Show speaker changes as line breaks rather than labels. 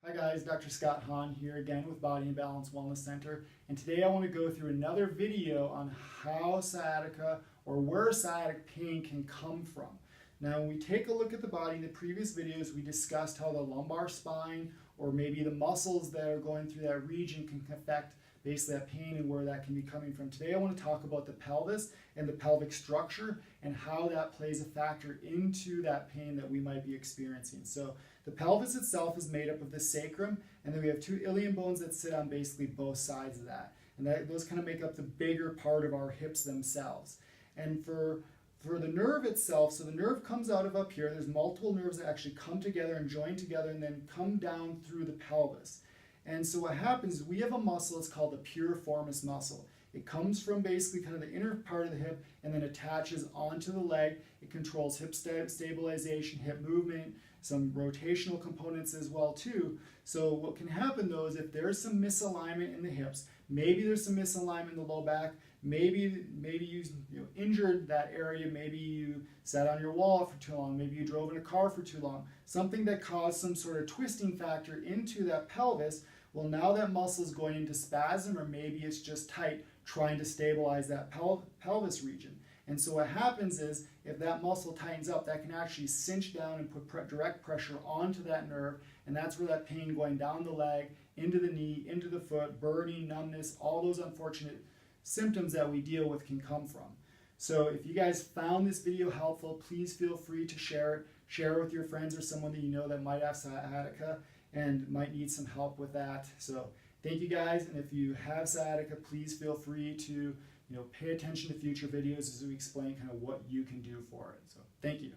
Hi guys, Dr. Scott Hahn here again with Body and Balance Wellness Center, and today I want to go through another video on how sciatica or where sciatic pain can come from. Now when we take a look at the body, in the previous videos we discussed how the lumbar spine or maybe the muscles that are going through that region can affect basically that pain and where that can be coming from. Today I want to talk about the pelvis and the pelvic structure and how that plays a factor into that pain that we might be experiencing. So the pelvis itself is made up of the sacrum, and then we have two ilium bones that sit on basically both sides of that. And those kind of make up the bigger part of our hips themselves. And for the nerve itself, so the nerve comes out of up here. There's multiple nerves that actually come together and join together and then come down through the pelvis. And so what happens is we have a muscle, it's called the piriformis muscle. It comes from basically kind of the inner part of the hip and then attaches onto the leg. It controls hip stabilization, hip movement, some rotational components as well too. So what can happen though is if there's some misalignment in the hips, maybe there's some misalignment in the low back, maybe you injured that area, maybe you sat on your wall for too long, maybe you drove in a car for too long, something that caused some sort of twisting factor into that pelvis. Well, now that muscle is going into spasm, or maybe it's just tight, trying to stabilize that pelvis region. And so what happens is, if that muscle tightens up, that can actually cinch down and put direct pressure onto that nerve, and that's where that pain going down the leg, into the knee, into the foot, burning, numbness, all those unfortunate symptoms that we deal with can come from. So if you guys found this video helpful, please feel free to share it. Share it with your friends or someone that you know that might have sciatica and might need some help with that. So thank you guys, and if you have sciatica, please feel free to pay attention to future videos as we explain kind of what you can do for it. So thank you.